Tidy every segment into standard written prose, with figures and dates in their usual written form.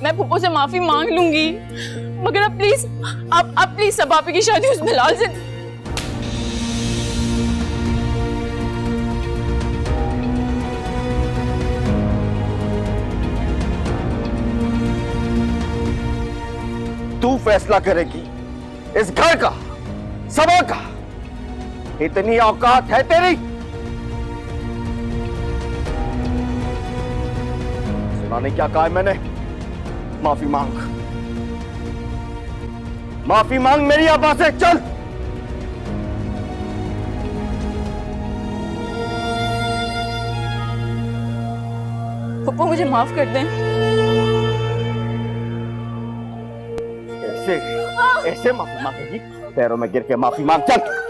मैं फूफो से माफी मांग लूंगी, मगर अब प्लीज आप प्लीज सब आपकी शादी उस बिलाल से। तू फैसला करेगी इस घर का, सभा का। इतनी औकात है तेरी? सुना नहीं क्या कहा है मैंने? माफी मांग, माफी मांग मेरी आबा से। चल फूफो मुझे माफ कर दें। ऐसे ऐसे माफी मांगेगी? पैरों में गिर के माफी मांग। चल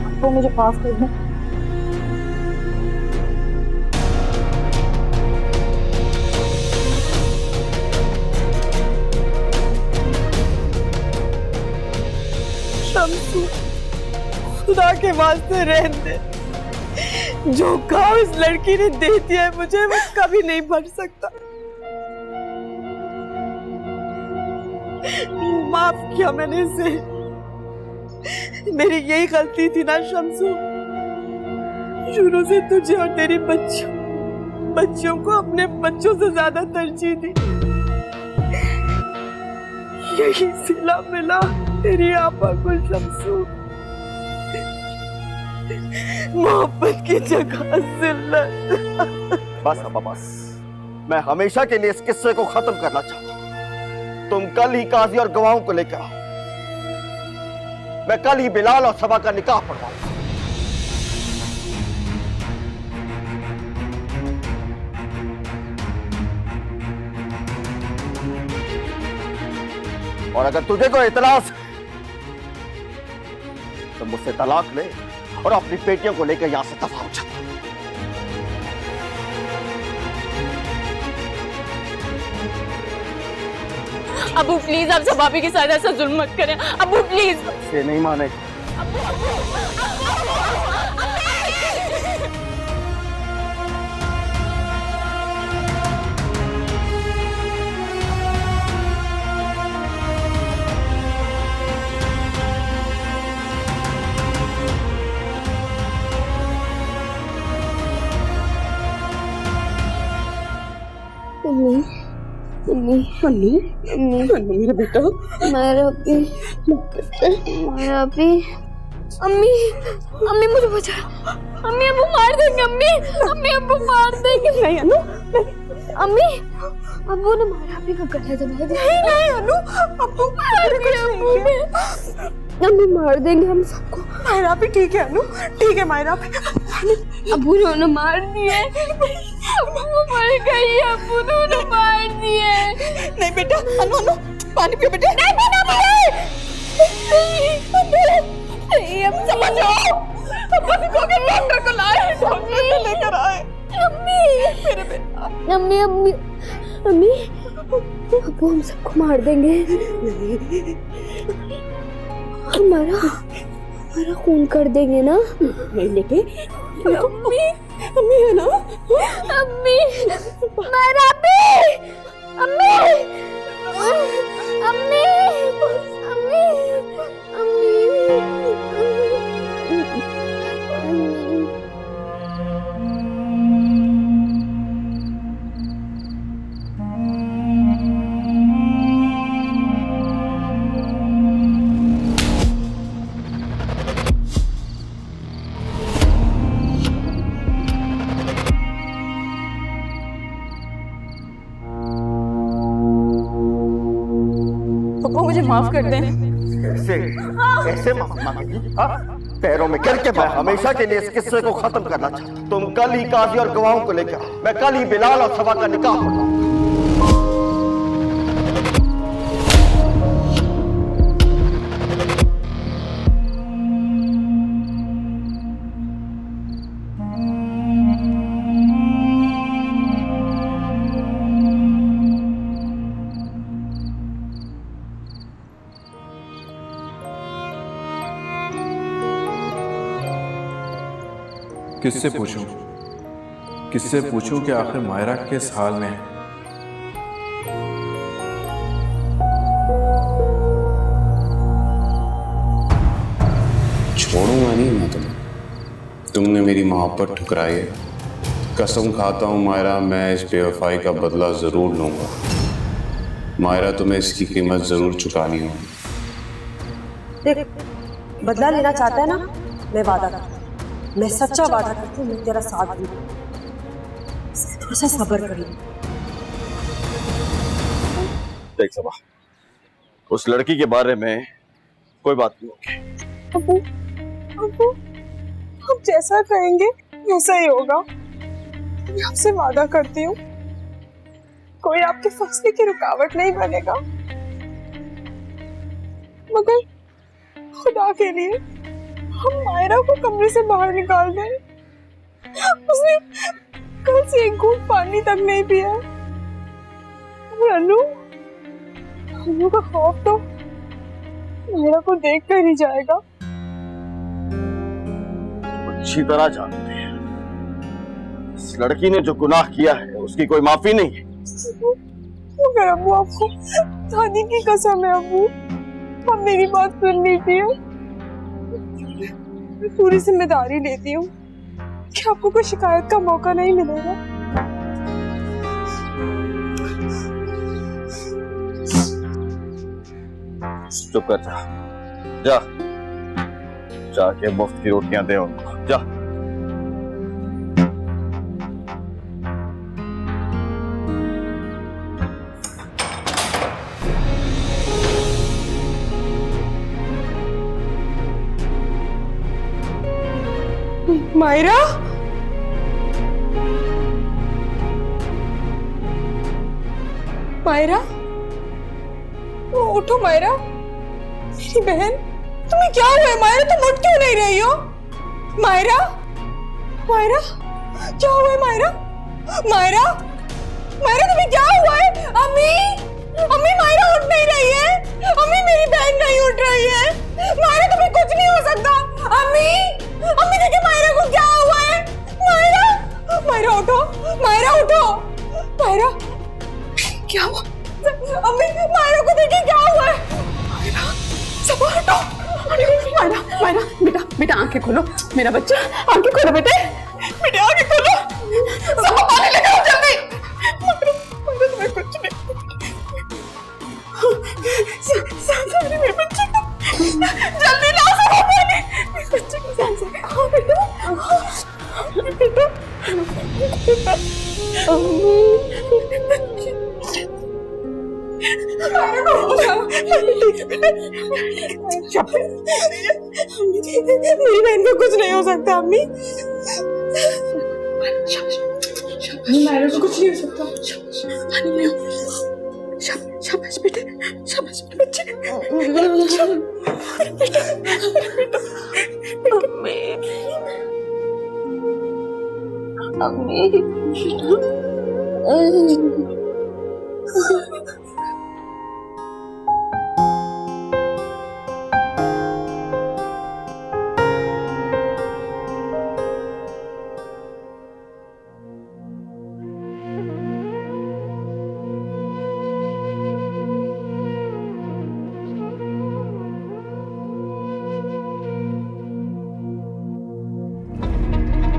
फूफो मुझे माफ कर दें। शम्सू, खुदा के वास्ते रहने दे। जो घाव इस लड़की ने दे दिया है मुझे, वो कभी नहीं भर सकता। माफ किया मैंने इसे। मेरी यही गलती थी ना शम्सू, शुरू से तुझे और तेरी बच्चों को अपने बच्चों से ज्यादा तरजीह दी। यही सिला मिला तेरी आपा को शम्सू। मोहब्बत की जगह जिल्लत। बस अब बस, मैं हमेशा के लिए इस किस्से को खत्म करना चाहता हूं। तुम कल ही काजी और गवाहों को लेकर आओ। मैं कल ही बिलाल और सबा का निकाह पढ़वाऊंगा। और अगर तुझे कोई इतराज है तो मुझसे तलाक ले और अपनी बेटियों को लेकर यहां से दफा हो जा। अबू प्लीज आप सब भाभी के साथ ऐसा जुल्म मत करें। अबू प्लीज। से नहीं माने। मेरा बेटा, अम्मी मुझे बचाओ। अम्मी अबू मार देंगे। अम्मी अबू मार देंगे। नहीं अनु, अम्मी अबू ने मारा भी का गला दबाया। नहीं अनु, अबू अम्मी मार देंगे हम सबको। मायरा भी ठीक है अनु, ठीक है मायरा भी। अबू ने उन्हें मार दिए। अबू मर गई। अबू ने उन्हें मार दिए। नहीं बेटा, अनु पानी पियो बेटा। नहीं पीना नहीं, अब समझो। अब्बा को के डॉक्टर को लाए, डॉक्टर को लेकर आए। अम्मी मेरे बेटा। अम्मी अम्मी अम्मी अबू हम सबको मार देंगे। हमारा खून कर देंगे ना। नहीं लेके अम्मी है ना। अम्मी मारा भी। अम्मी अम्मी अम्मी मुझे माफ कर दें। ऐसे ऐसे माफी मांगेगी? हाँ? पैरों में गिर के मैं हमेशा के लिए इस किस्से को खत्म करना चाहता हूं। तुम कल ही काजी और गवाहों को लेकर आओ। मैं कल ही बिलाल और सबा का निकाह पढ़वाऊंगा। किससे पूछूं? किससे पूछूं कि आखिर मायरा किस हाल में है? छोड़ूंगा नहीं मैं तुम्हें। तुमने मेरी मोहब्बत ठुकराई है। कसम खाता हूँ मायरा, मैं इस बेवफाई का बदला जरूर लूंगा। मायरा, तुम्हें इसकी कीमत जरूर चुकानी होगी। देख, बदला लेना चाहता है ना, मैं वादा करता हूँ, मैं सच्चा वादा करती हूँ, मैं तेरा साथ दूंगी। थोड़ा सा सब्र कर ले। देख सबा, उस लड़की के बारे में कोई बात नहीं होगी। अबू, अबू, आप जैसा कहेंगे वैसा ही होगा। मैं आपसे वादा करती हूँ, कोई आपके फैसले की रुकावट नहीं बनेगा। मगर खुदा के लिए हम मायरा को कमरे से बाहर निकाल दें। उसने कल से एक घूंट पानी तक नहीं पिया। और अनु का खौफ तो मायरा को देख कर ही जाएगा। अच्छी तरह जानते हैं इस लड़की ने जो गुनाह किया है उसकी कोई माफी नहीं है। मगर अबू, आपको दादी की कसम है अबू, आप मेरी बात सुन लीजिए। मैं पूरी जिम्मेदारी लेती हूँ कि आपको कोई शिकायत का मौका नहीं मिलेगा। चुप कर जा, जाके मुफ्त की रोटियां दे उनको, जा। मायरा, मायरा, उठो मायरा, मेरी बहन, तुम्हें क्या हुआ है मायरा? तुम उठ क्यों नहीं रही हो? मायरा, मायरा, क्या हुआ है मायरा? मायरा, मायरा, तुम्हें क्या हुआ है? अम्मी, अम्मी, मायरा उठ नहीं रही है। अम्मी, मेरी बहन नहीं उठ रही है। मायरा, तुम्हें कुछ नहीं हो सकता। अम्मी, अम्मी, देखिए मायरा को क्या हुआ है। मायरा, मायरा उठो, मायरा उठो, मायरा, क्या हुआ? अम्मी, मायरा को देखिए क्या हुआ है। मायरा, सब हटो। मायरा, मायरा, बेटा, बेटा आंखें खोलो, मेरा बच्चा, आंखें खोलो बेटे, बेटे आंखें खोलो, सब पानी लेकर आओ जल्दी। मायरा, मायरा, तुम्हें कुछ नहीं, मेरे बच्चे को जल्दी लाओ, सब पानी, मेरे बच्चे को सांस आओ बेटा, बेटा, मेरी बहन को कुछ नहीं हो सकता अम्मी। मायरा को कुछ नहीं हो सकता। शाबाश बेटे, शाबाश बच्चे, अम्मी,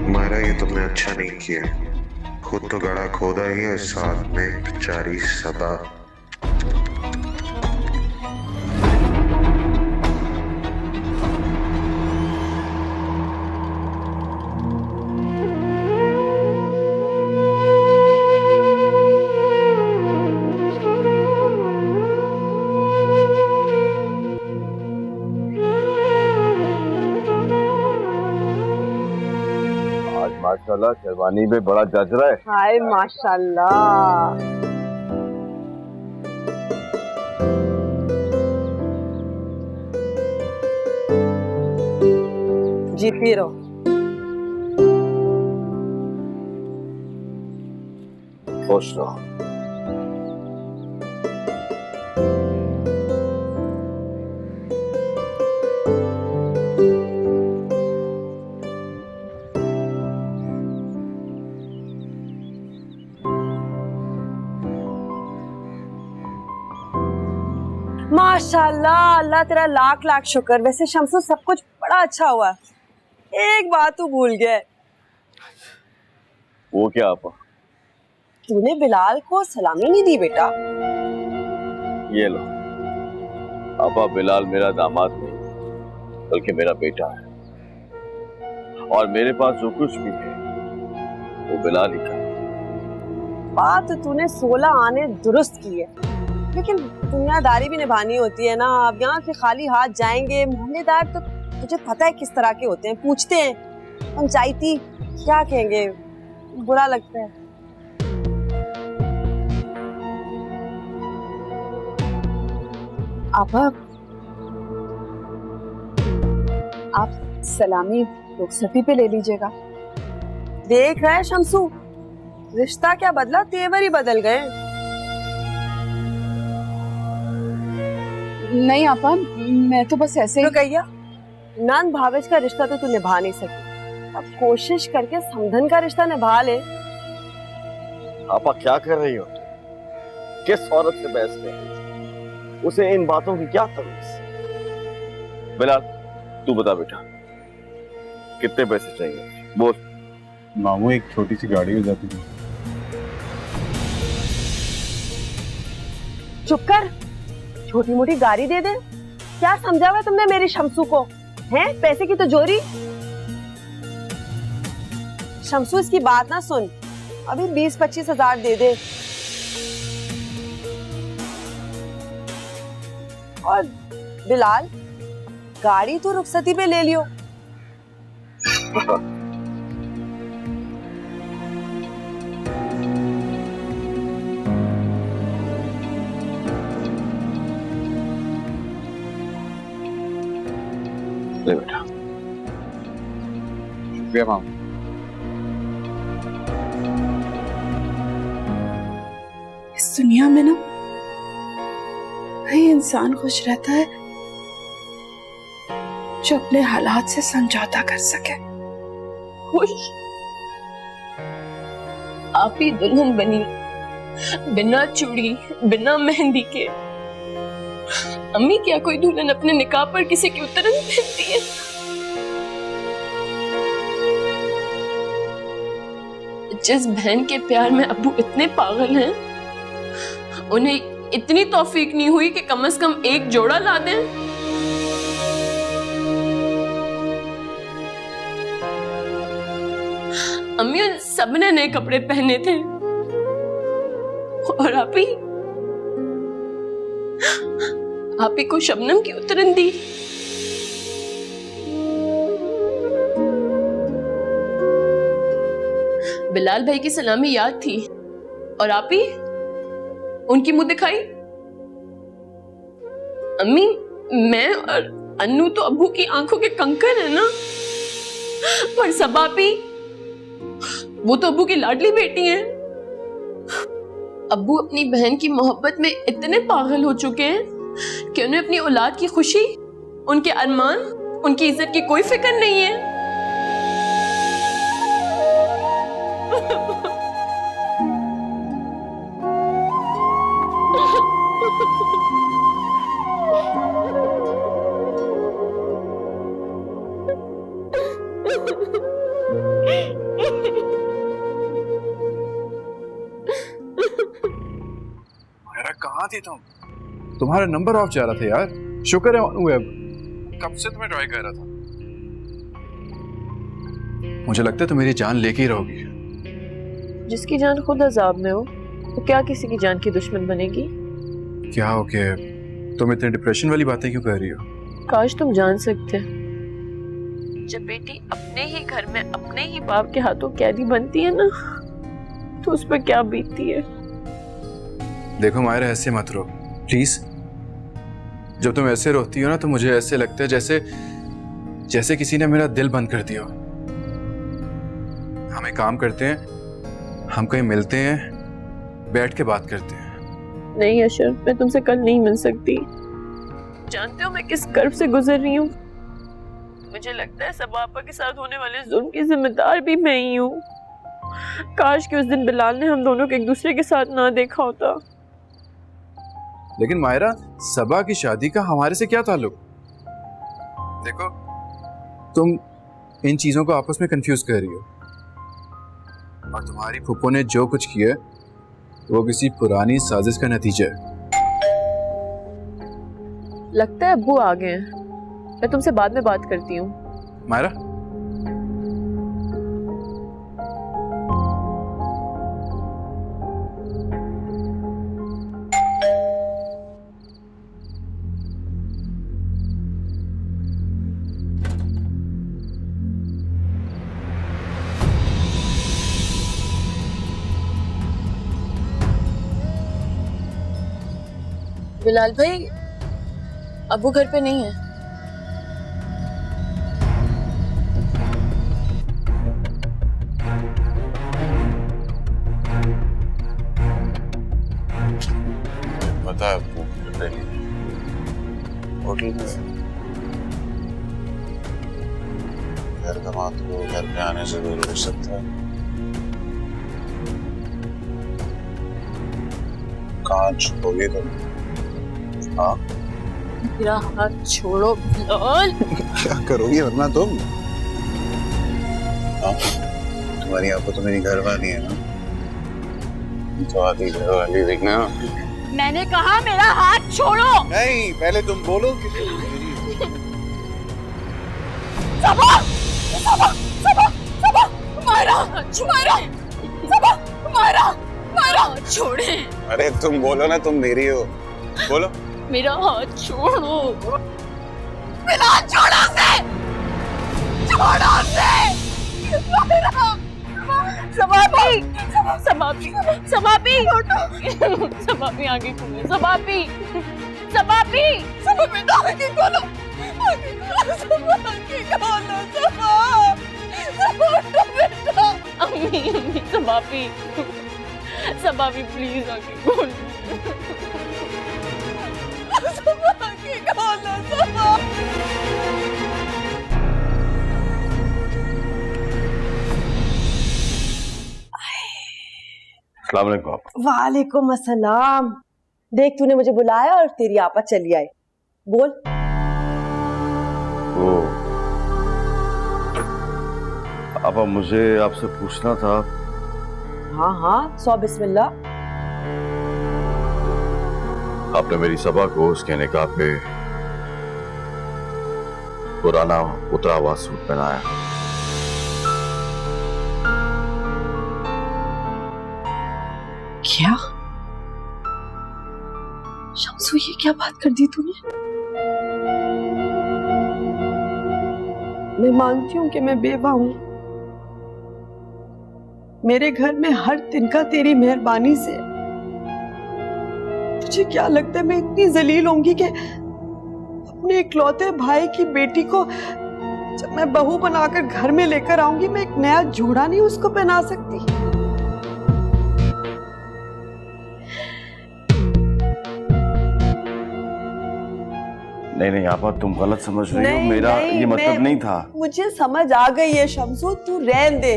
मायरा, ये तुमने अच्छा नहीं किया। खुद तो गड़ा खोदा ही है, साथ में बेचारी सदा। माशाल्लाह शेरवानी में बड़ा जच रहा है। हाय माशाल्लाह। जीती रहो। खुश रहो। माशाल्लाह, अल्लाह तेरा लाख लाख शुक्र। वैसे शम्सू सब कुछ बड़ा अच्छा हुआ, एक बात तू भूल गया। वो क्या आपा? तूने बिलाल को सलामी नहीं दी बेटा। ये लो आपा, बिलाल मेरा दामाद नहीं बल्कि मेरा बेटा है, और मेरे पास जो कुछ भी है वो बिलाल ही का। बात तो तूने 16 आने दुरुस्त की है, लेकिन दुनियादारी भी निभानी होती है ना। अब यहाँ के खाली हाथ जाएंगे। मोहल्लेदार तो तुझे पता है किस तरह के होते हैं, पूछते हैं पंचायती क्या कहेंगे, बुरा लगता है। आप सलामी रुखसती पे ले लीजिएगा। देख रहा है शम्सू, रिश्ता क्या बदला, तेवर ही बदल गए। नहीं आपा, मैं तो बस ऐसे तो कहिया नंद भावेश का रिश्ता तो तू निभा नहीं सकी, अब कोशिश करके समधन का रिश्ता निभा ले। आपा क्या कर रही हो? किस औरत से बहस कर रही हो? उसे इन बातों की क्या तमीज? बिलाल तू बता बेटा, कितने पैसे चाहिए बोल। मामू एक छोटी सी गाड़ी हो जाती है। चुप कर, छोटी मोटी गाड़ी दे दे। क्या समझा हुआ तुमने मेरी शम्सू को? हैं पैसे की तो जोरी। शम्सू इसकी बात ना सुन, अभी 20-25 हजार दे दे। और बिलाल गाड़ी तो रुखसती पे ले लियो। ले बेटा। शुक्रिया मामू। इस दुनिया में ना वही इंसान खुश रहता है जो अपने हालात से समझौता कर सके। खुश? आप ही दुल्हन बनी, बिना चूड़ी बिना मेहंदी के। अम्मी क्या कोई दुल्हन अपने निकाह पर किसी की उतरन पहनती है? जिस बहन के प्यार में अब्बू इतने पागल हैं, उन्हें इतनी तौफीक नहीं हुई कि कम से कम एक जोड़ा ला दें। अम्मी उन सबने नए कपड़े पहने थे, और आप ही को शबनम की उतरन दी। बिलाल भाई की सलामी याद थी, और आप ही उनकी मुंह दिखाई। अम्मी, मैं और अन्नू तो अब्बू की आंखों के कंकड़ है ना, पर सबापी वो तो अब्बू की लाडली बेटी है। अब्बू अपनी बहन की मोहब्बत में इतने पागल हो चुके हैं कि उन्हें अपनी औलाद की खुशी, उनके अरमान, उनकी इज्जत की कोई फिक्र नहीं है। कहाँ थी तुम? तुम्हारा नंबर ऑफ जा रहा था यार। शुक्र है ऑन हुए। अब कब से तुम्हें ट्राई कर रहा था। मुझे लगता है तुम मेरी जान लेके ही रहोगी। जिसकी जान खुद अजाब में हो, तो क्या किसी की जान की दुश्मन बनेगी? क्या हो के तुम इतने डिप्रेशन वाली बातें क्यों कर रही हो? काश तुम जान सकते। जब बेटी अपने ही घर में अपने ही बाप के हाथों कैदी बनती है ना, तो उस पर क्या बीतती है। देखो मायरा, ऐसे मत रो प्लीज। जब तुम ऐसे रोती हो ना, तो मुझे ऐसे लगता है जैसे किसी ने मेरा दिल बंद कर दिया। हम एक काम करते हैं, हम कहीं मिलते हैं, बैठ के बात करते हैं। नहीं अशर, मैं तुमसे कल नहीं मिल सकती। जानते हो मैं किस कर्ब से गुजर रही हूँ? मुझे लगता है सबापा के साथ होने वाले जुल्म की जिम्मेदार भी मैं ही हूँ। काश कि उस दिन बिलाल ने हम दोनों को एक दूसरे के साथ ना देखा होता। लेकिन मायरा, सबा की शादी का हमारे से क्या ताल्लुक? देखो, तुम इन चीजों को आपस में कंफ्यूज कर रही हो, और तुम्हारी फूफो ने जो कुछ किया वो किसी पुरानी साजिश का नतीजा है। लगता है अब्बू आ गए हैं, मैं तुमसे बाद में बात करती हूँ। मायरा, बिलाल भाई, अब्बू घर पे नहीं है। पता है होटल में घर का बात को घर पे आने से दूर हो सकता है। कहाँ छुपोगे तुम? हाँ, मेरा हाथ छोड़ो बिलाल। क्या करोगी वरना तुम? हाँ, तुम्हारी आपको तो मेरी घर वाली है ना, तो आती घर वाली देखना। मैंने कहा मेरा हाथ छोड़ो। नहीं, पहले तुम बोलो कि सबा, सबा, सबा, सबा, मायरा, मायरा, सबा, मायरा, मायरा, छोड़े। अरे तुम बोलो ना, तुम मेरी हो, बोलो। मेरा हाथ छोड़ो। बिलाल, छोड़ो से, छोड़ो से। मायरा, समापी, समापी, समापी, समापी आगे खोलो, समापी, समापी, समापी आगे खोलो, आगे खोलो, समापी खोलो, बेटा। अम्मी, अम्मी, समापी, समापी प्लीज आगे खोलो, आगे खोलो, समापी। अस्सलाम वालेकुम आप। वालेकुम अस्सलाम। देख, तूने मुझे बुलाया और तेरी आपा चली आई। बोल। वो आपा, मुझे आपसे पूछना था। हाँ हाँ, सौ बिस्मिल्लाह। आपने मेरी सबा को उसके निकाह पे पुराना उतरा हुआ सूट पहनाया। क्या शम्सू, ये क्या बात कर दी तूने? मैं मानती हूँ कि मैं बेवा हूँ। मेरे घर में हर तिनका तेरी मेहरबानी से। तुझे क्या लगता है मैं इतनी जलील होंगी कि अपने इकलौते भाई की बेटी को जब मैं बहू बनाकर घर में लेकर आऊंगी, मैं एक नया जोड़ा नहीं उसको पहना सकती? नहीं नहीं आपा, तुम गलत समझ रही हो। मेरा ये मतलब नहीं था। मुझे समझ आ गई है शम्सू, तू रहन दे।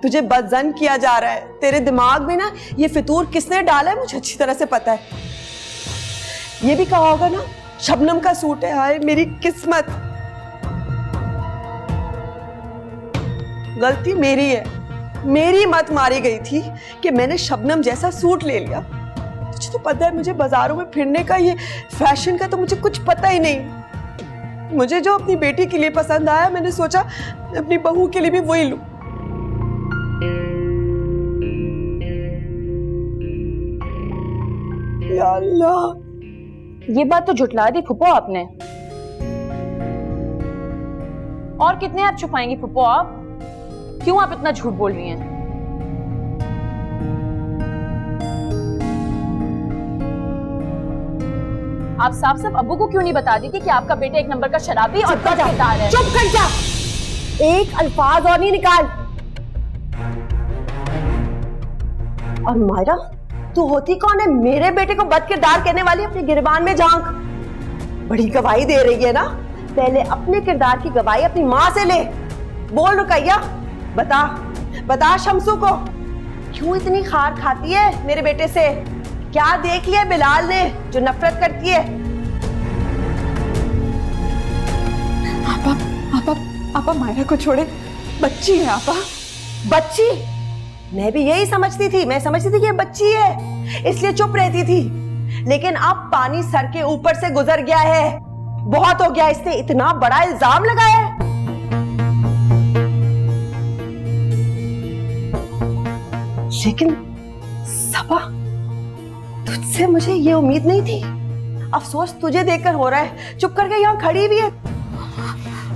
तुझे बदजन किया जा रहा है। तेरे दिमाग में ना ये फितूर किसने डाला है मुझे अच्छी तरह से पता है। ये भी कहा होगा ना, शबनम का सूट है। हाय मेरी किस्मत, गलती मेरी है। मेरी मत मारी गई थी कि मैंने शबनम जैसा सूट ले लिया। तुझे तो पता है मुझे बाजारों में फिरने का, ये फैशन का तो मुझे कुछ पता ही नहीं। मुझे जो अपनी बेटी के लिए पसंद आया, मैंने सोचा अपनी बहू के लिए भी वही लूं। या अल्लाह, ये बात तो झुटला दी फुप्पो आपने। और कितने आप छुपाएंगी फुप्पो? आप क्यों आप इतना झूठ बोल रही हैं? आप साफ साफ अब्बू को क्यों नहीं बता दी थी कि आपका बेटा एक नंबर का शराबी और बदकिरदार है? चुप कर जा, एक अल्फाज और नहीं निकाल। और मायरा, तू होती कौन है मेरे बेटे को बदकिरदार कहने वाली? अपने गिरबान में झांक। बड़ी गवाही दे रही है ना, पहले अपने किरदार की गवाही अपनी माँ से ले। बोल रुकैया, बता बता शम्सू को क्यों इतनी खार खाती है मेरे बेटे से? क्या देख लिया बिलाल ने जो नफरत करती है? आपा मायरा को छोड़े, बच्ची है आपा। बच्ची? मैं भी यही समझती थी, मैं समझती थी कि ये बच्ची है, इसलिए चुप रहती थी। लेकिन अब पानी सर के ऊपर से गुजर गया है, बहुत हो गया, इसने इतना बड़ा इल्जाम लगाया है। लेकिन सबा, तुझसे मुझे ये उम्मीद नहीं थी। अफसोस तुझे देखकर हो रहा है, चुप करके यहाँ खड़ी भी है।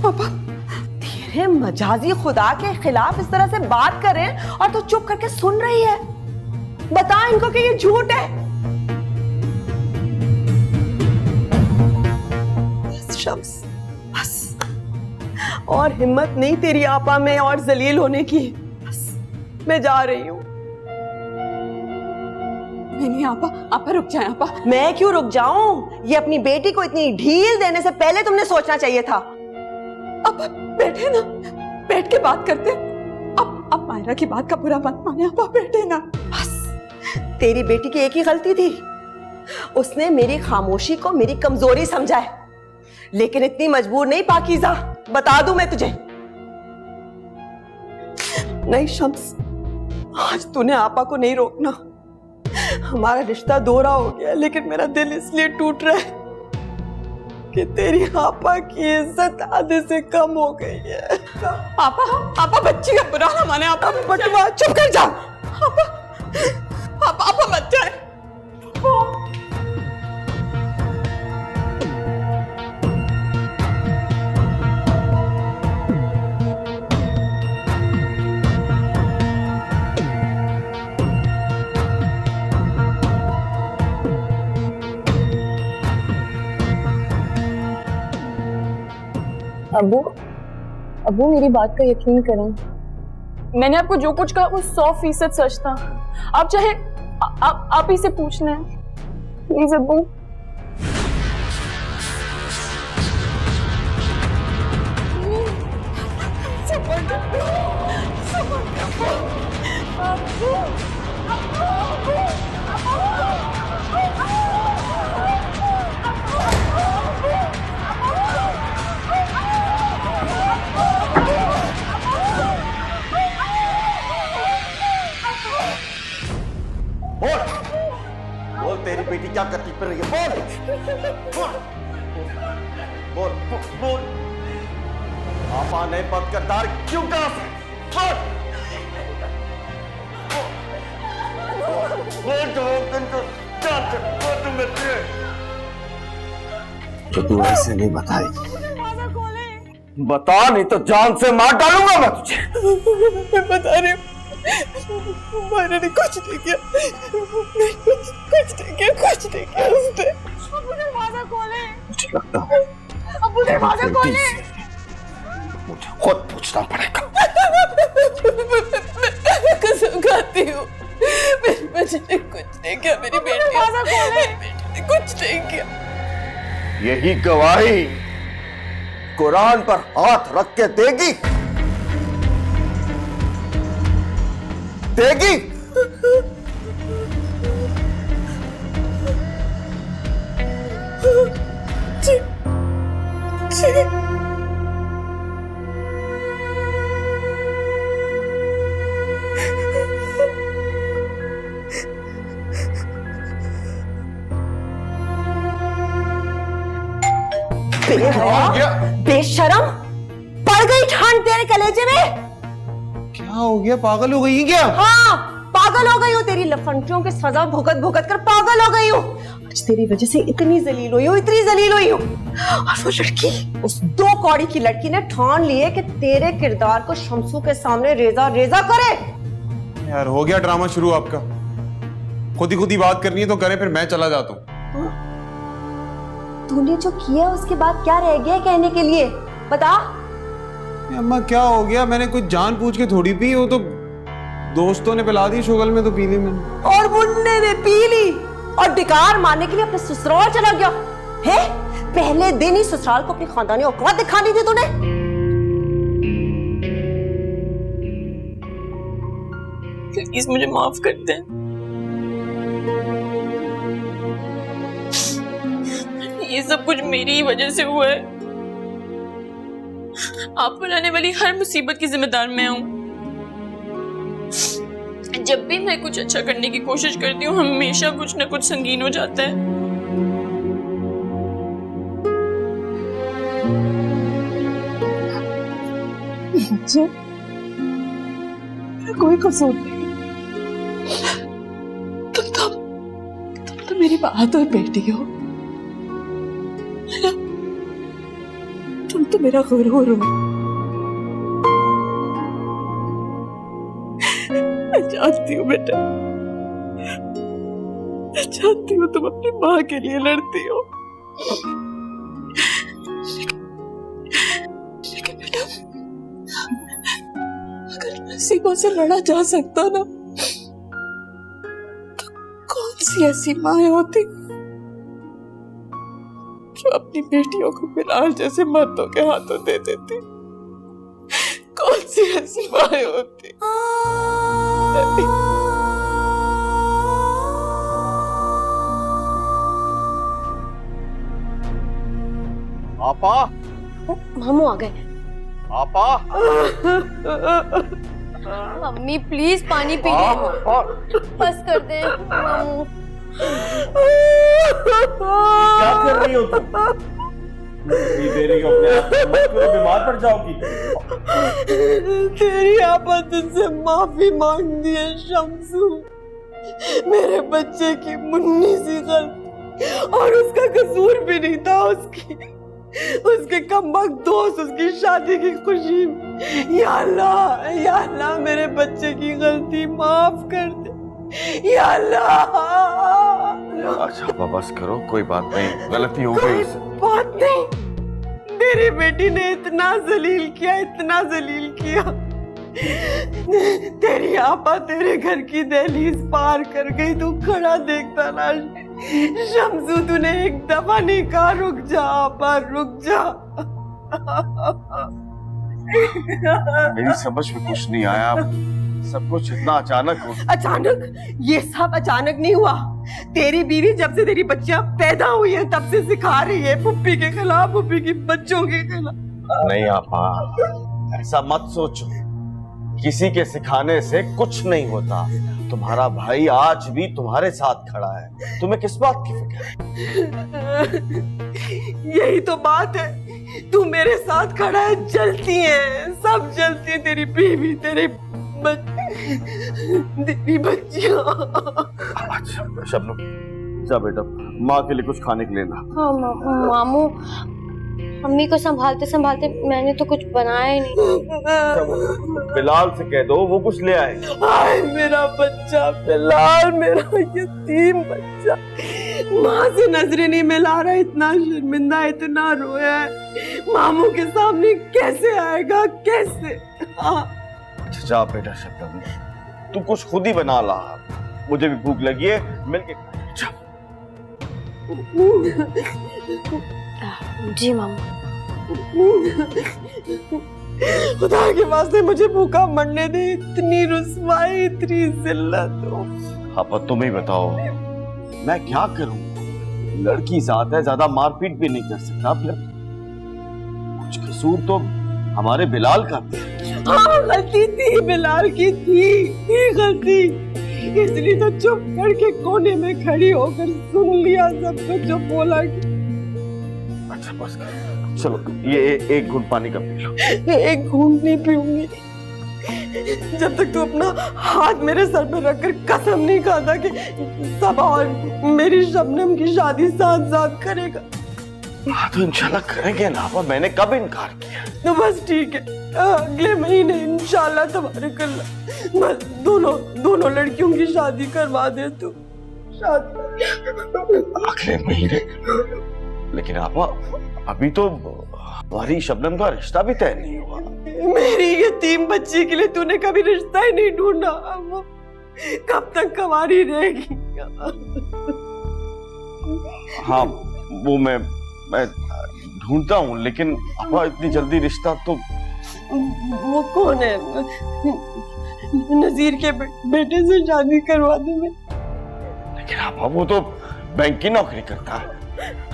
पापा तेरे मजाजी खुदा के खिलाफ इस तरह से बात कर रहे हैं और तू चुप करके सुन रही है। बता इनको कि ये झूठ है। बस शम्स, बस, और हिम्मत नहीं तेरी आपा में और जलील होने की। बस मैं जा रही हूँ। नहीं आपा रुक जाए आपा। मैं क्यों रुक जाऊं? ये अपनी बेटी को इतनी ढील देने से पहले तुमने सोचना चाहिए था। आपा बैठे ना, बैठ के बात करते। अब मायरा की बात का बुरा मत माने आपा, बैठे ना। बस तेरी बेटी की एक ही गलती थी, उसने मेरी खामोशी को मेरी कमजोरी समझा है। लेकिन इतनी मजबूर नहीं पाकीज़ा, बता दूं मैं तुझे। नहीं शम्स, आज तूने आपा को नहीं रोकना। हमारा रिश्ता दोहरा हो गया, लेकिन मेरा दिल इसलिए टूट रहा है कि तेरी आपा की इज्जत आधे से कम हो गई है। आपा बच्ची का बुरा ना माने। आपा बटवा चुप कर जा। आपा मत जाए। अबू मेरी बात का यकीन करें, मैंने आपको जो कुछ कहा वो 100% सच था। आप चाहे आप ही से पूछ लें, प्लीज अबू। बोल तेरी बेटी क्या करती फिर रही है? बोल बोल बोल बोल। आपा ने बंद करदार क्यों कहा? बोल तो तू ऐसे नहीं बताएगी। बता, नहीं तो जान से मार डालूंगा मैं तुझे। मैं बता रही हूँ, मायरा ने कुछ नहीं किया, कुछ नहीं किया उसने। अबू दरवाजा खोले। मुझे लगता है अबू दरवाजा खोले। मुझे खुद पूछना पड़ेगा। कसम खाती हूँ, मेरी बच्ची ने कुछ नहीं किया, मेरी बेटी ने कुछ नहीं किया। यही गवाही कुरान पर हाथ रख के देगी? देगी? जी, जी। बेशरम, पड़ गई ठान तेरे कलेजे में। क्या हो गया? पागल हो गई क्या? हाँ, पागल हो गई हूँ। तेरी लफंटियों की सजा भुगत भुगत कर पागल हो गई हूँ। आज तेरी वजह से इतनी जलील हुई हूँ, इतनी जलील हुई हूँ। और वो लड़की, उस 2 कौड़ी की लड़की ने ठान लिए कि तेरे किरदार को शम्सू के सामने रेजा रेजा करे। यार हो गया ड्रामा शुरू आपका। खुद ही बात करनी है तो करें, फिर मैं चला जाता हूँ। तूने जो किया उसके बाद क्या रह गया कहने के लिए? बता। अम्मा क्या हो गया? मैंने कुछ जान पूछ के थोड़ी पी, वो तो दोस्तों ने पिला दी, शुगल में तो पी ली मैंने। और मुन्ने ने पी ली और डिकार मारने के लिए अपने ससुराल चला गया है। पहले दिन ही ससुराल को अपनी खानदानी औकात दिखानी थी तूने। प्लीज मुझे माफ कर दें। ये सब कुछ मेरी ही वजह से हुआ है। आप पर आने वाली हर मुसीबत की जिम्मेदार मैं हूं। जब भी मैं कुछ अच्छा करने की कोशिश करती हूँ हमेशा कुछ ना कुछ संगीन हो जाता है। मुझे कोई कसूर नहीं। तुम तो मेरी बात और बेटी हो। तुम तो मेरा गुरूर हो। मैं जानती हूँ बेटा, मैं जानती हूँ तुम अपनी माँ के लिए लड़ती हो, लेकिन बेटा अगर नसीबों से लड़ा जा सकता ना तो कौन सी ऐसी माँ होती जो अपनी बेटियों को बिलाल जैसे मर्दों के हाथों दे देती? कौन सी ऐसी माँ होती? आपा, मामू आ गए। आपा, मम्मी प्लीज पानी पी ले। बस कर दे मामू। क्या कर रही हो तुम? दे रही हो अपने आप को, मत करो, बीमार पड़ जाओगी। तेरी आपा तुझसे माफी मांगती है शम्सू। मेरे बच्चे की मुन्नी सी गलती, और उसका कसूर भी नहीं था। उसके कमबख्त दोस्त उसकी शादी की खुशी में। या अल्लाह मेरे बच्चे की गलती माफ कर दे या अल्लाह। अच्छा बस करो, कोई बात नहीं, गलती हो गई। बात नहीं, मेरी बेटी ने इतना जलील किया। तेरी आपा तेरे घर की दहलीज पार कर गई, तू खड़ा देखता ना। शम्सू तूने एक दफा नहीं कहा रुक जा आपा, रुक जा। मेरी समझ में कुछ नहीं आया, सब कुछ इतना अचानक हो। अचानक? ये सब अचानक नहीं हुआ। तेरी बीवी जब से तेरी बच्चियां पैदा हुई है तब से सिखा रही है पुप्पी के खिलाफ, पुप्पी की बच्चों के खिलाफ। नहीं आपा, ऐसा मत सोचो, किसी के सिखाने से कुछ नहीं होता। तुम्हारा भाई आज भी तुम्हारे साथ खड़ा है, तुम्हें किस बात की फिक्र है? यही तो बात है, तू मेरे साथ खड़ा है, जलती है, सब जलती है, तेरी बीवी, तेरी बच्चियां। अच्छा शबनम, जा बेटा, माँ के लिए कुछ खाने के लिए ला। हाँ मामू, मम्मी को संभालते संभालते मैंने तो कुछ बनाया ही नहीं। बिलाल से कह दो वो कुछ ले आए। हाय मेरा बच्चा बिलाल, मेरा यतीम बच्चा, माँ से नजरें नहीं मिला रहा, इतना शर्मिंदा, इतना रोया है, मामू के सामने कैसे आएगा, कैसे? अच्छा जा बेटा शबनम, तू कुछ खुद ही बना ला, मुझे भी भूख लगी है, मिलके जा। जी मामू। खुदा के वास्ते मुझे भूखा मरने दे, इतनी रुस्वाई, इतनी जिल्लत हो। आप तुम ही बताओ, मैं क्या करूं? लड़की साथ है, ज्यादा मारपीट भी नहीं कर सकता, फिर कुछ कसूर तो हमारे बिलाल का भी। हाँ गलती थी, बिलाल की थी गलती, इसलिए तो चुप करके कोने में खड़ी होकर सुन लिया सबको जो बोला। अच्छा बस चलो, ये एक घूंट पानी का पी लो। एक घूंट नहीं पीऊंगी जब तक तू अपना हाथ मेरे सर पे रखकर कसम नहीं खाता कि सबा और मेरी शबनम की शादी साथ साथ करेगा। हाँ तो इंशाल्लाह करेंगे ना, मैंने कब इनकार किया? तो बस ठीक है, अगले महीने इंशाल्लाह तबारकल्लाह बस दोनों लड़कियों की शादी करवा दे तू। शादी अगले महीने? लेकिन आपा अभी तो हमारी शबनम का रिश्ता भी तय नहीं हुआ। मेरी यतीम बच्ची के लिए तूने कभी रिश्ता ही नहीं ढूंढा, वो कब तक कुंवारी रहेगी? हाँ वो मैं ढूंढता हूँ, लेकिन आपा इतनी जल्दी रिश्ता तो। वो कौन है? नजीर के बेटे से शादी करवा दे मैं। लेकिन आपा वो तो बैंक की नौकरी करता है।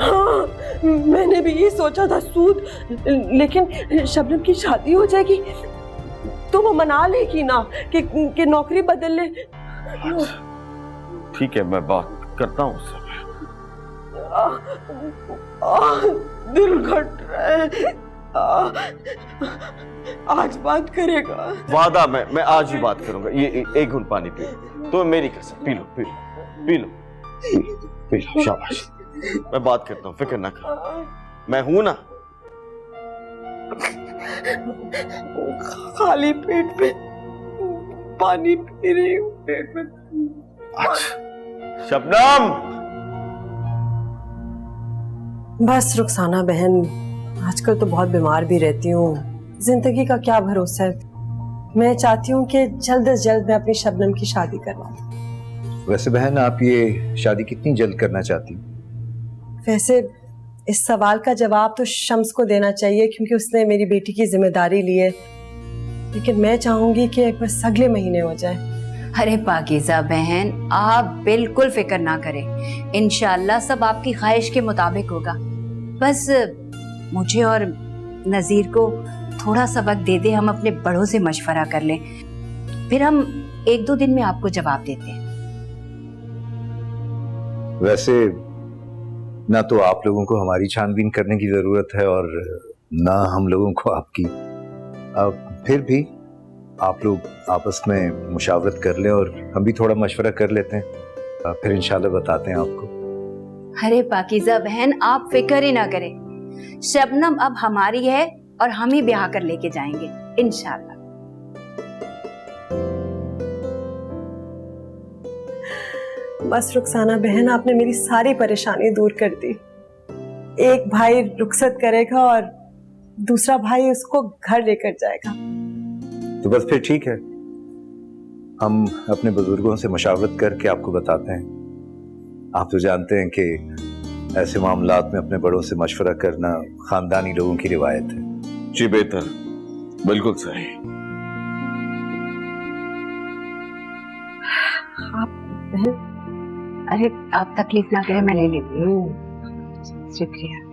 हाँ, मैंने भी ये सोचा था सूद, लेकिन शबनम की शादी हो जाएगी तो वो मना लेगी ना कि नौकरी बदल ले। ठीक है, मैं बात करता हूँ उससे। दिल घट रहा है। आज बात करेगा। वादा, मैं आज ही बात करूंगा। ये एक घूंट पानी पी लो, तो मेरी कसम, P low P low P low P low, शाबाश। मैं बात करता हूँ, फिक्र ना कर, मैं हूं ना। खाली पेट पे पानी पी रही हूँ, पेट में। शबनम, बस रुखसाना बहन, आजकल तो बहुत बीमार भी रहती हूँ, जिंदगी का क्या भरोसा है। मैं चाहती हूँ कि जल्द से जल्द मैं अपनी शबनम की शादी करवा दूँ। वैसे बहन, आप ये शादी कितनी जल्द करना चाहती? वैसे इस सवाल का जवाब तो शम्स को देना चाहिए, क्योंकि उसने मेरी बेटी की जिम्मेदारी ली है, लेकिन मैं चाहूंगी कि बस अगले महीने हो जाए। अरे पाकीज़ा बहन, आप बिल्कुल फिक्र ना करें, इंशाल्लाह सब आपकी ख्वाहिश के मुताबिक होगा। बस मुझे और नज़ीर को थोड़ा सा वक्त दे दे, हम अपने बड़ों से मशवरा कर लें, फिर हम 1-2 दिन में आपको जवाब देते हैं। वैसे ना तो आप लोगों को हमारी छानबीन करने की जरूरत है और ना हम लोगों को आपकी। फिर भी आप लोग आपस में मुशावरत कर लें और हम भी थोड़ा मशवरा कर लेते हैं, फिर इंशाल्लाह बताते हैं आपको। अरे पाकीज़ा बहन, आप फिक्र ही ना करें, शबनम अब हमारी है और हम ही ब्याह कर लेके जाएंगे इंशाल्लाह। बस रुखसाना बहन, आपने मेरी सारी परेशानी दूर कर दी। एक भाई रुखसत करेगा और दूसरा भाई उसको घर लेकर जाएगा। तो बस फिर ठीक है, हम अपने बुजुर्गों से मशावरत करके आपको बताते हैं। आप तो जानते हैं कि ऐसे मामलात में अपने बड़ों से मशवरा करना खानदानी लोगों की रिवायत है। जी बेहतर, बिल्कुल सही। आप अरे आप तकलीफ ना करें, मैं ले लेती हूँ। शुक्रिया।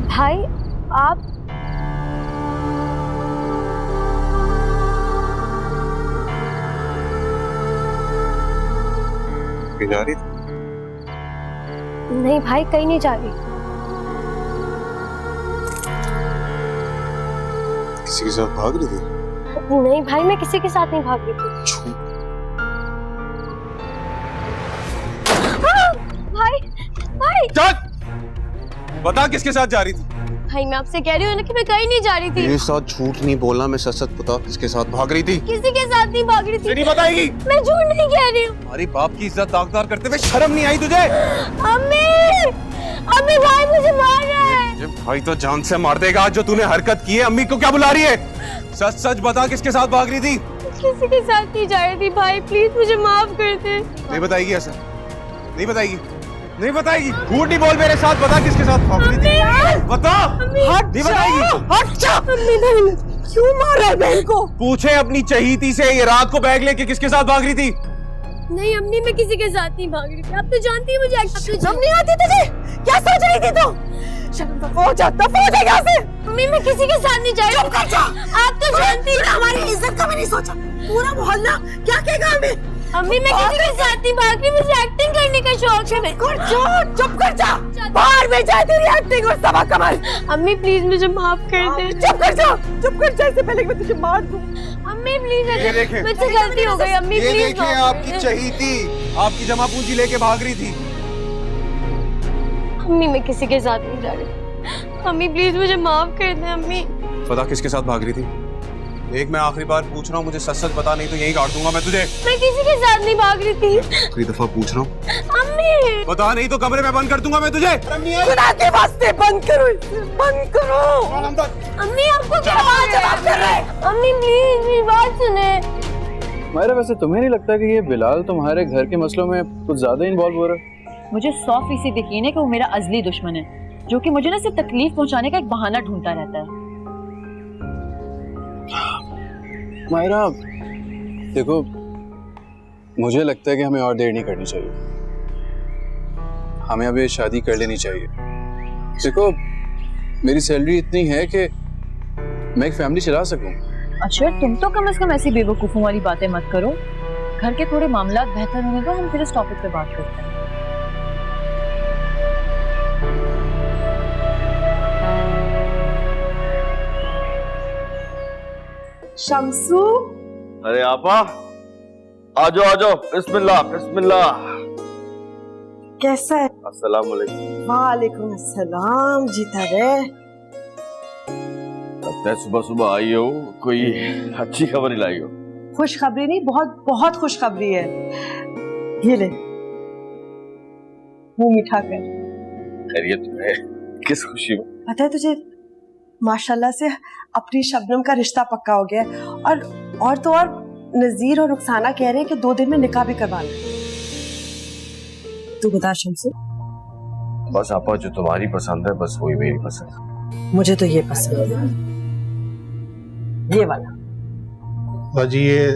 भाई आप जा रही थी? नहीं भाई, कहीं नहीं जा रही। किसी के साथ भाग रही थी? नहीं भाई, मैं किसी के साथ नहीं भाग रही थी। भाई भाई चल! बता किसके साथ जा रही थी? भाई मैं आपसे कह रही हूँ ना कि मैं कहीं नहीं जा रही थी। मेरे साथ झूठ नहीं बोलना, मैं सच सच बता किसके साथ भाग रही थी? किसी के साथ नहीं भाग रही थी। नहीं बताएगी? मैं झूठ नहीं कह रही हूँ। हमारी बाप की इज्जत दागदार करते हुए शर्म नहीं आई तुझे? अम्मी, अम्मी भाई मुझे मार रहा है। ये भाई तो जान से मार देगा आज जो तूने हरकत की है। अम्मी को क्या बुला रही है? सच सच बता किसके साथ भाग रही थी? किसी के साथ नहीं जा रही थी भाई, प्लीज मुझे माफ कर दे। नहीं बताएगी ऐसा? नहीं बताएगी? नहीं बताएगी? झूठ नहीं बोल, मेरे साथ बता किसके साथ भाग रही थी? बता। नहीं बताएगी? हट जा। अम्मी बहन क्यों मार रहा है बहन को? पूछे अपनी चहीती से ये रात को बैग लेके किसके साथ भाग रही थी? नहीं अम्मी, मैं किसी के साथ नहीं भाग रही थी। अब तो जानती है मुझे शर्म नहीं आती तुझे? क्या सोच रही थी तू? शर्म तो हो जाता, हो जाएगा यहाँ से। अम्मी मैं किसी के साथ नहीं जा रही। चुप कर जा। आप तो जानती हैं हमारी इज्जत का भी नहीं सोचा। पूरा मोहल्ला क्या कहेगा हमें? अम्मी मैं किसी के साथ नहीं भाग रही, मुझे एक्टिंग करने का शौक है। चुप कर जा। बाहर में जाए तेरी एक्टिंग और सबक कमाल। अम्मी प्लीज मुझे माफ कर दे। चुप कर जा, चुप कर जा, इससे पहले कि मैं तुझे मार दूं। अम्मी प्लीज, ये देखें। मुझसे गलती हो गई। अम्मी ये प्लीज देखिए आपकी चहीती आपकी जमा पूंजी लेके भाग रही थी। अम्मी मैं किसी के साथ नहीं जा रही। अम्मी प्लीज मुझे माफ कर दे। अम्मी पता किसके साथ भाग रही थी? एक मैं आखिरी बार पूछ रहा हूँ, मुझे सच सच बता, नहीं तो यही काट दूंगा मैं तुझे। मैं किसी के साथ नहीं भाग रही थी। आखिरी दफा पूछ रहा हूँ, अम्मी बता, नहीं तो कमरे में बंद कर दूंगा मैं तुझे। खुदा के वास्ते बंद करो इसे, बंद करो। अम्मी आपको क्या जवाब कर रहे हैं? अम्मी प्लीज मेरी बात सुने। मायरा वैसे तुम्हें नहीं लगता कि ये बिलाल तुम्हारे घर के मसलों में कुछ ज्यादा इन्वॉल्व हो रहा है? मुझे 100% यकीन है कि वो मेरा अजली दुश्मन है, जो कि मुझे ना सिर्फ तकलीफ पहुंचाने का एक बहाना ढूंढता रहता है। मायरा देखो, मुझे लगता है कि हमें और देर नहीं करनी चाहिए। हमें अभी शादी कर लेनी चाहिए। देखो मेरी सैलरी इतनी है कि मैं एक फैमिली चला सकूं। अच्छा तुम तो कम से कम ऐसी बेवकूफों वाली बातें मत करो। घर के थोड़े मामलात बेहतर होने दो, हम फिर इस टॉपिक पे बात करते हैं। शम्सू, अरे आपा आ जाओ, बिस्मिल्लाह बिस्मिल्लाह। कैसा है? अस्सलाम वालेकुम। वालेकुम अस्सलाम। जीता रहे। लगता है सुबह सुबह आई हो, कोई अच्छी खबर ही लाई हो। खुशखबरी नहीं, बहुत बहुत खुशखबरी है। ये ले, मुंह मीठा कर। खैरियत है? किस खुशी में? पता है तुझे, माशाल्लाह से अपनी शबनम का रिश्ता पक्का हो गया है। और तो और नजीर और रुखसाना कह रहे हैं कि 2 दिन में निकाह भी करवाना है। तू बता शम्सू। बस आपा जो तुम्हारी पसंद है बस वही मेरी पसंद है। मुझे तो ये पसंद है, ये वाला। बाजी ये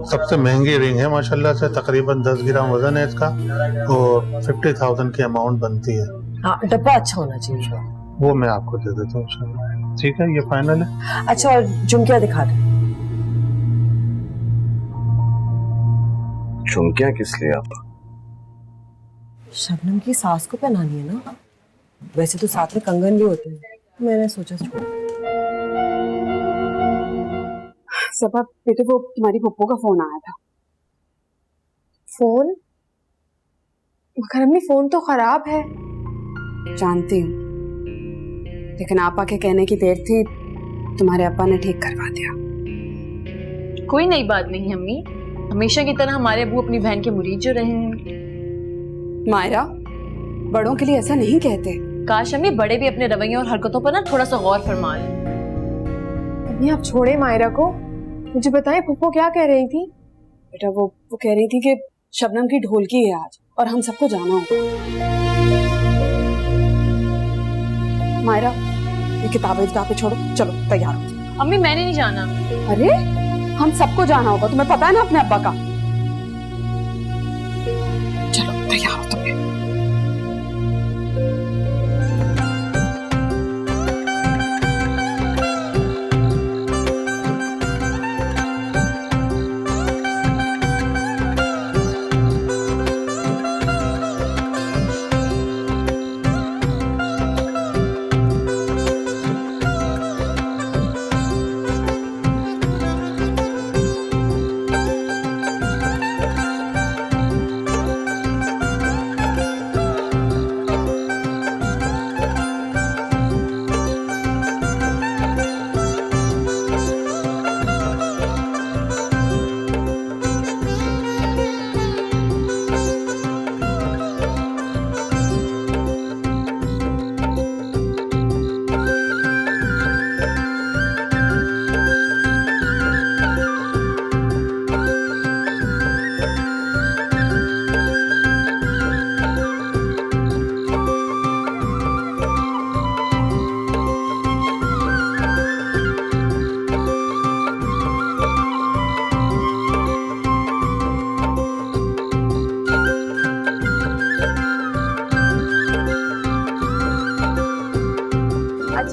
सबसे महंगी रिंग है माशाल्लाह से, तकरीबन 10 ग्राम वजन है इसका और 50,000 की अमाउंट बनती है। हाँ, डब्बा अच्छा होना चाहिए। वो मैं आपको दे देता हूँ इंशाल्लाह। ठीक है, ये फाइनल है। अच्छा, और झुमकिया दिखा दे। झुमकिया किस लिए आप? शबनम की सास को पहनानी है ना। वैसे तो साथ में कंगन भी होते हैं, मैंने सोचा छोड़। सबा बेटे, वो तुम्हारी पप्पो का फोन आया था। फोन? मगर अम्मी फोन तो खराब है। जानती हूँ, लेकिन आपा के कहने की देर थी, तुम्हारे अब्बा ने ठीक करवा दिया। कोई नई बात नहीं अम्मी, हमेशा की तरह हमारे अबू अपनी बहन के मुरीद जो रहे हैं। मायरा, बड़ों के लिए ऐसा नहीं कहते। काश अम्मी बड़े भी अपने रवैयों और हरकतों पर ना थोड़ा सा गौर फरमा लें। अम्मी आप छोड़े मायरा को, मुझे बताएं पप्पो क्या कह रही थी? बेटा वो कह रही थी कि शबनम की ढोलकी है आज और हम सबको जाना होगा। मायरा, ये किताबें पे छोड़ो, चलो तैयार हो। अम्मी मैंने नहीं जाना। अरे हम सबको जाना होगा, तुम्हें पता है ना अपने अब्बा का। चलो तैयार हो तुम।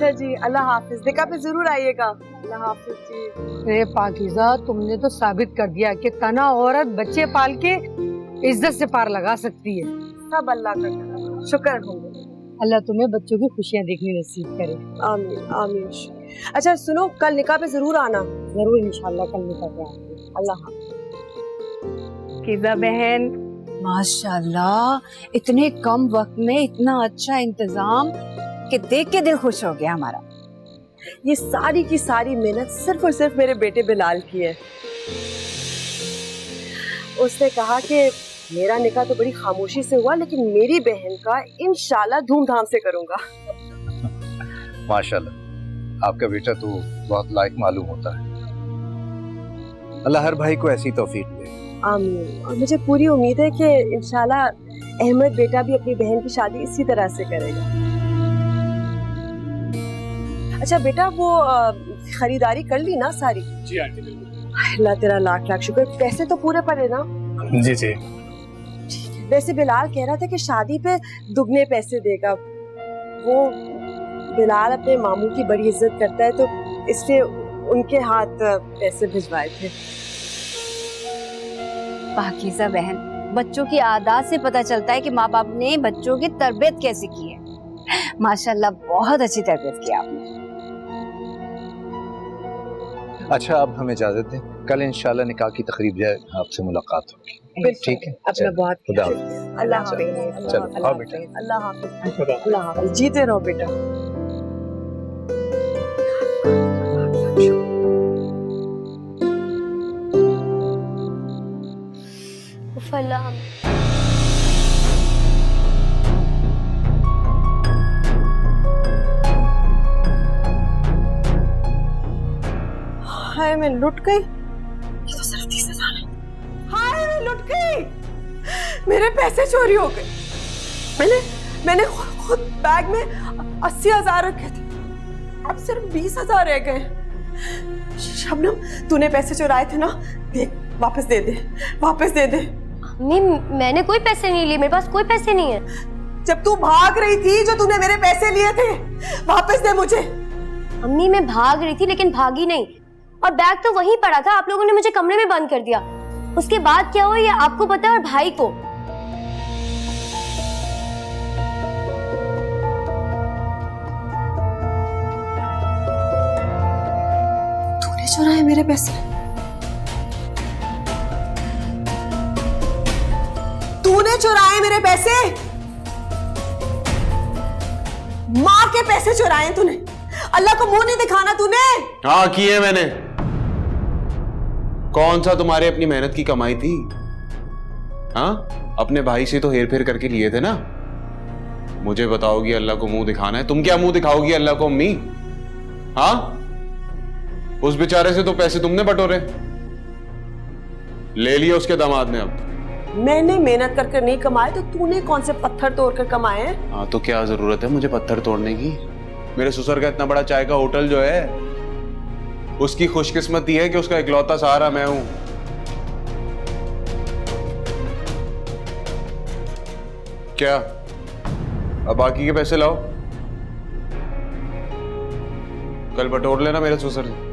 अच्छा जी, अल्लाह हाफिज। निकाह पे जरूर आइएगा। अल्लाह हाफिज जी। अरे पाकीज़ा, तुमने तो साबित कर दिया कि तना औरत बच्चे पाल के इज्जत से पार लगा सकती है। सब अल्लाह का करम, शुक्र अल्हम्दुलिल्लाह। अल्लाह तुम्हें बच्चों की खुशियाँ देखने नसीब करे। आमीन आमीन। अच्छा सुनो, कल निकाह पे जरूर आना। जरूर इंशाल्लाह कल निकाह पे आएंगे। अल्लाह हाफिज। कीज़ा बहन, माशाल्लाह, इतने कम वक्त में इतना अच्छा इंतजाम कि देख के दिल खुश हो गया हमारा। ये सारी की सारी मेहनत सिर्फ और सिर्फ मेरे बेटे बिलाल की है। उसने कहा कि मेरा निकाह तो बड़ी खामोशी से हुआ, लेकिन मेरी बहन का इंशाल्लाह धूमधाम से करूंगा। माशाल्लाह, आपका बेटा तो बहुत लायक मालूम होता है। अल्लाह हर भाई को ऐसी तौफीक दे। आमीन। और मुझे पूरी उम्मीद है कि इंशाल्लाह अहमद बेटा भी अपनी बहन की शादी इसी तरह से करेगा। अच्छा बेटा, वो खरीदारी कर ली ना सारी? जी आंटी बिल्कुल। अल्लाह तेरा लाख लाख शुक्र। पैसे तो पूरे पड़े ना? जी जी। वैसे बिलाल कह रहा था कि शादी पे दुगने पैसे देगा। वो बिलाल अपने मामू की बड़ी इज्जत करता है, तो इसलिए उनके हाथ पैसे भिजवाए थे। पाकीज़ा बहन, बच्चों की आदत से पता चलता है कि माँ बाप ने बच्चों की तरबियत कैसे की है। माशाल्लाह, बहुत अच्छी तरबियत की आपने। अच्छा, अब हमें इजाजत दें, कल इंशाल्लाह निकाह की तकरीब जाए आपसे मुलाकात होगी। ठीक है, अपना बहुत खुदा अल्लाह हाफिज। चलो आओ बेटा। अल्लाह हाफिज। अल्लाह हाफिज। जीते रहो बेटा। अल्लाह। हाय मैं लुट गई। ये तो सिर्फ 30,000 है। हाय मैं लुट गई। मेरे पैसे चोरी हो गए। मैंने खुद बैग में 80,000 रखे थे, अब सिर्फ 20,000 रह गए। शबनम, तूने पैसे चुराए थे ना? देख, वापस दे दे, वापस दे दे। अम्मी, मैंने कोई पैसे नहीं लिए, मेरे पास कोई पैसे नहीं है। जब तू भाग रही थी, जो तूने मेरे पैसे लिए थे, वापस दे मुझे। अम्मी, मैं भाग रही थी लेकिन भागी नहीं, और बैग तो वहीं पड़ा था। आप लोगों ने मुझे कमरे में बंद कर दिया। उसके बाद क्या हुआ ये आपको पता है और भाई को। तूने चुराए मेरे पैसे? तूने चुराए मेरे पैसे? माँ के पैसे चुराए तूने? अल्लाह को मुंह नहीं दिखाना तूने? हाँ किए मैंने। कौन सा तुम्हारे अपनी मेहनत की कमाई थी? हाँ, अपने भाई से तो हेर फेर करके लिए थे ना। मुझे बताओगी अल्लाह को मुंह दिखाना है? तुम क्या मुंह दिखाओगी अल्लाह को अम्मी? हाँ, उस बेचारे से तो पैसे तुमने बटोरे, ले लिए उसके दामाद ने। अब मैंने मेहनत करके नहीं कमाए तो तूने कौन से पत्थर तोड़कर कमाए हैं? हाँ, तो क्या जरूरत है मुझे पत्थर तोड़ने की? मेरे ससुर का इतना बड़ा चाय का होटल जो है, उसकी खुशकिस्मती है कि उसका इकलौता सहारा मैं हूं। क्या अब बाकी के पैसे लाओ, कल बटोर लेना मेरे ससुर से।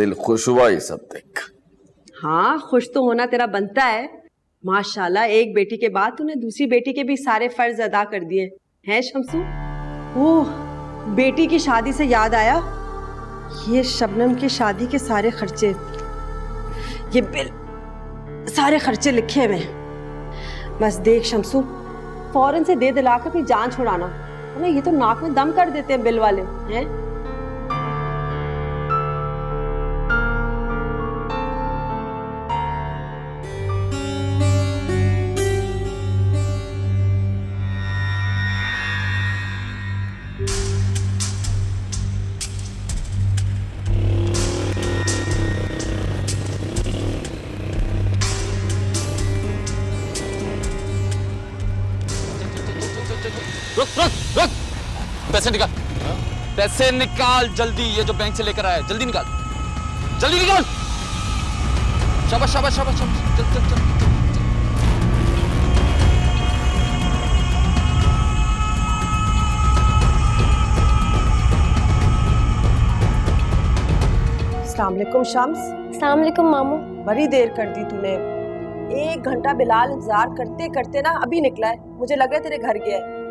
दिल खुश हुआ ये सब देख। हाँ, खुश तो होना तेरा बनता है। माशाल्लाह, एक बेटी के बाद तूने दूसरी बेटी के भी सारे फर्ज अदा कर दिए हैं शम्सू। ओह, बेटी की शादी से याद आया, ये शबनम की शादी के सारे खर्चे, ये बिल, सारे खर्चे लिखे हुए हैं। बस देख शम्सू, फौरन से दे दिलाकर अपनी जान छुड़ाना, वरना ये तो नाक में दम कर देते हैं बिल वाले हैं। रुक रुक रुक, पैसे निकाल, पैसे निकाल जल्दी। ये जो बैंक से लेकर आया जल्दी निकाल, जल्दी निकाल। शाबाश शाबाश शाबाश शाबाश, चल चल चल। अस्सलाम वालेकुम शम्स। अस्सलाम वालेकुम मामू। बड़ी देर कर दी तूने, 1 घंटा बिलाल इंतजार करते करते ना अभी निकला है, मुझे लगा तेरे घर गया है।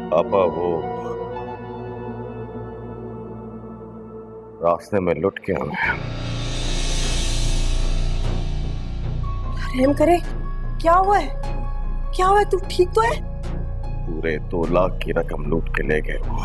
पापा वो रास्ते में लुट के हमें। रहम करे, क्या हुआ है? क्या हुआ है? तू ठीक तो है? पूरे 2 लाख की रकम लूट के ले गए वो।